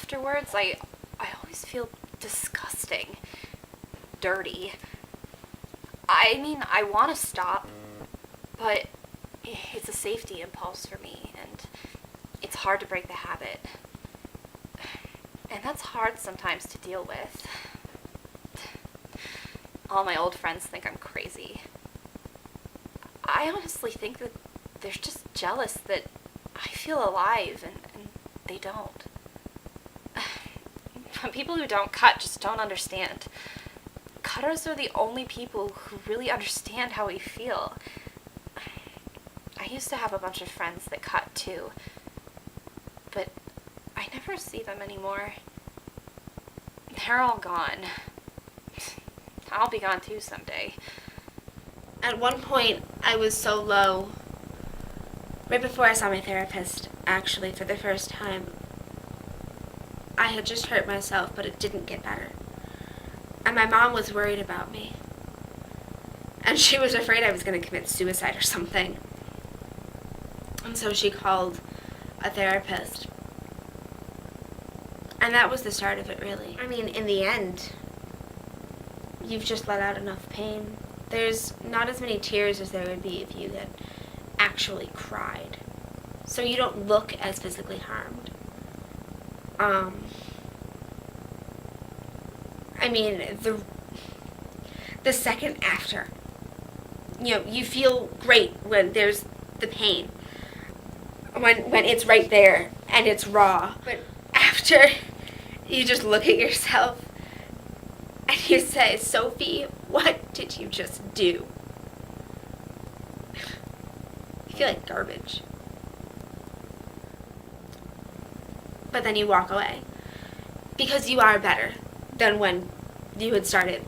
afterwards, I always feel disgusting, dirty. I mean, I want to stop, but it's a safety impulse for me, and it's hard to break the habit. And that's hard sometimes to deal with. All my old friends think I'm crazy. I honestly think that they're just jealous that I feel alive and they don't. People who don't cut just don't understand. Cutters are the only people who really understand how we feel. I used to have a bunch of friends that cut too, but I never see them anymore. They're all gone. I'll be gone too someday. At one point, I was so low, right before I saw my therapist, actually, for the first time. I had just hurt myself, but it didn't get better. And my mom was worried about me. And she was afraid I was going to commit suicide or something. And so she called a therapist. And that was the start of it, really. I mean, in the end, you've just let out enough pain. There's not as many tears as there would be if you had actually cried. So you don't look as physically harmed. I mean, the second after, you feel great when there's the pain. When it's right there and it's raw. But after, you just look at yourself and you say, Sophie, what did you just do? You feel like garbage. But then you walk away. Because you are better than when you had started.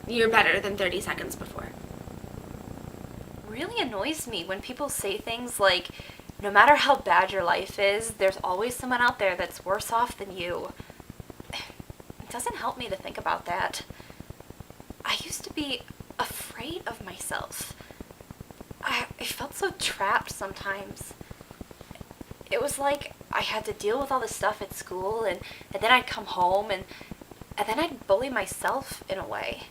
You're better than 30 seconds before. Really annoys me when people say things like, no matter how bad your life is, there's always someone out there that's worse off than you. It doesn't help me to think about that. I used to be afraid of myself. I felt so trapped sometimes. It was like I had to deal with all this stuff at school, and then I'd come home, and then I'd bully myself in a way.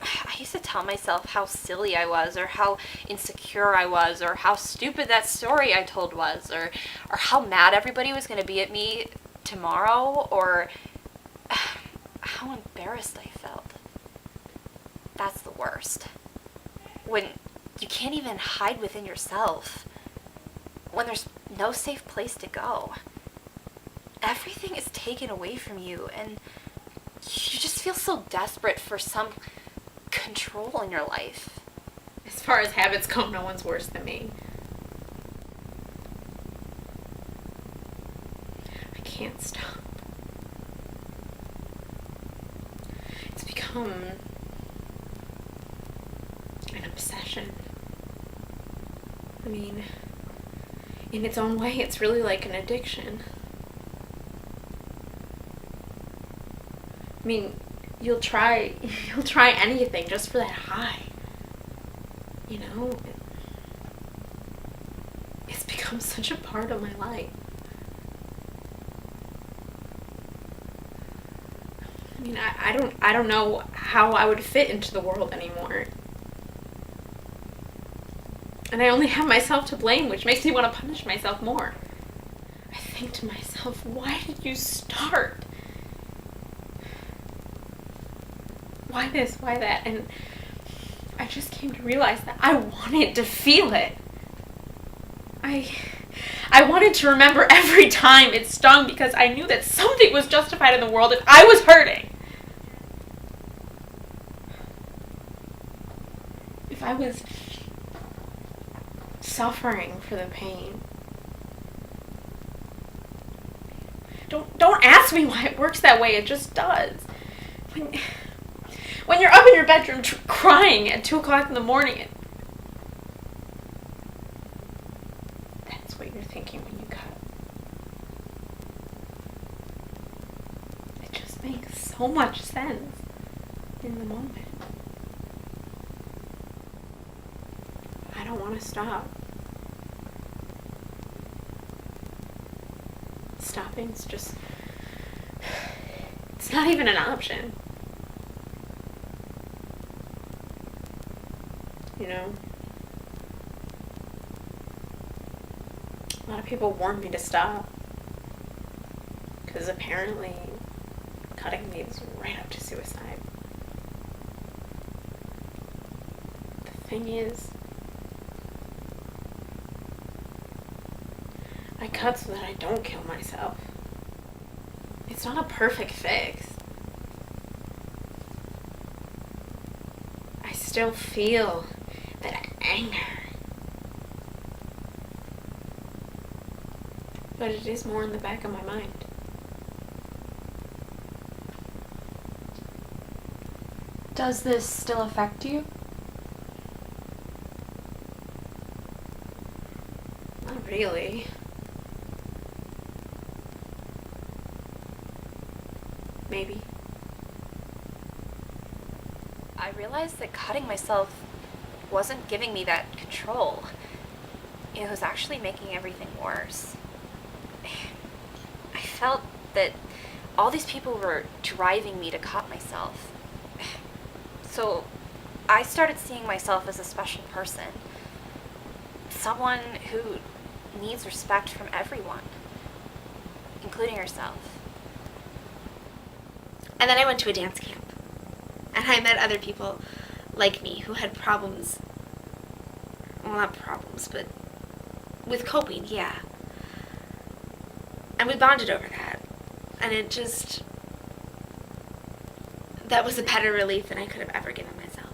I used to tell myself how silly I was, or how insecure I was, or how stupid that story I told was, or how mad everybody was going to be at me tomorrow, or how embarrassed I felt. That's the worst. When you can't even hide within yourself. When there's no safe place to go. Everything is taken away from you, and you just feel so desperate for some control in your life. As far as habits go, no one's worse than me. I can't stop. It's become an obsession. I mean, in its own way, it's really like an addiction. I mean, you'll try anything just for that high. You know? It's become such a part of my life. I mean, I don't know how I would fit into the world anymore. And I only have myself to blame, which makes me want to punish myself more. I think to myself, why did you start? Why this? Why that? And I just came to realize that I wanted to feel it. I wanted to remember every time it stung because I knew that something was justified in the world if I was hurting. If I was suffering for the pain. Don't ask me why it works that way. It just does. When you're up in your bedroom crying at 2 o'clock in the morning, that's what you're thinking when you cut. It just makes so much sense in the moment. I don't want to stop. Stopping's just... It's not even an option. You know? A lot of people warn me to stop. Because apparently cutting leads right up to suicide. The thing is, I cut so that I don't kill myself. It's not a perfect fix. I still feel that anger. But it is more in the back of my mind. Does this still affect you? Not really. Maybe. I realized that cutting myself wasn't giving me that control. It was actually making everything worse. I felt that all these people were driving me to cut myself. So I started seeing myself as a special person. Someone who needs respect from everyone, including herself. And then I went to a dance camp. And I met other people like me who had problems. Well, not problems, but with coping, yeah. And we bonded over that. And it just... That was a better relief than I could have ever given myself.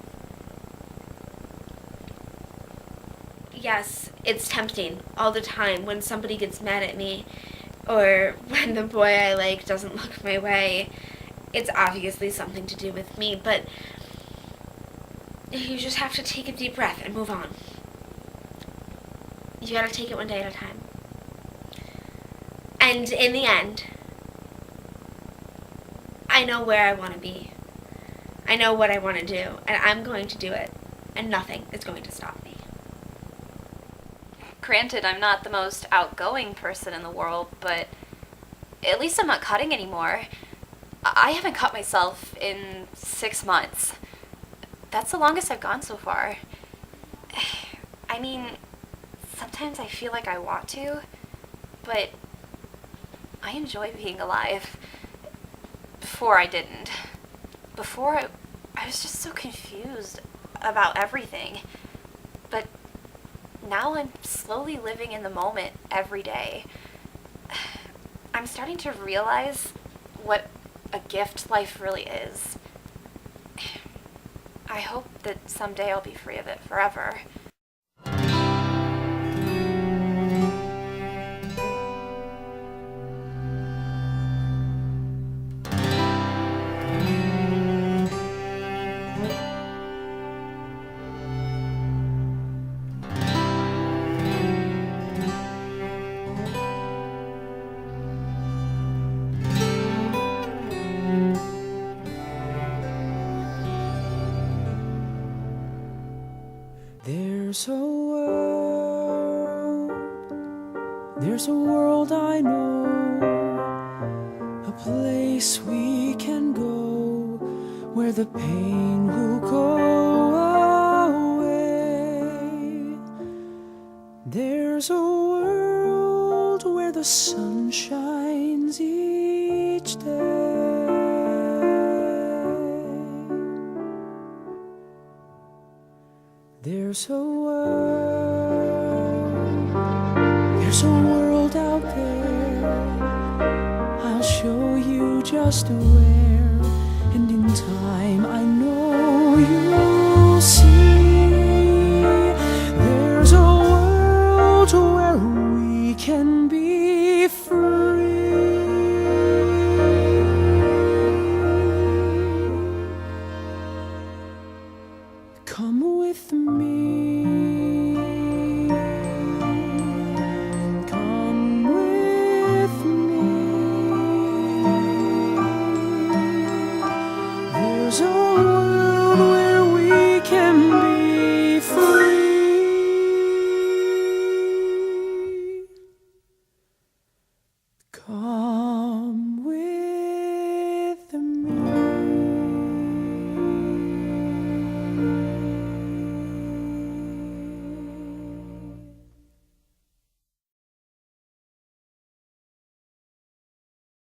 Yes, it's tempting all the time when somebody gets mad at me or when the boy I like doesn't look my way. It's obviously something to do with me, but you just have to take a deep breath and move on. You gotta take it one day at a time. And in the end, I know where I want to be. I know what I want to do, and I'm going to do it, and nothing is going to stop me. Granted, I'm not the most outgoing person in the world, but at least I'm not cutting anymore. I haven't cut myself in 6 months. That's the longest I've gone so far. I mean, sometimes I feel like I want to, but I enjoy being alive. Before I didn't. Before I was just so confused about everything. But now I'm slowly living in the moment every day. I'm starting to realize what a gift life really is. I hope that someday I'll be free of it forever. There's a world I know, a place we can go, where the pain will go away. There's a world where the sun shines each day. There's a world out there. I'll show you just where, and in time I know you'll see. There's a world where we can be free. Come with me. There's a world where we can all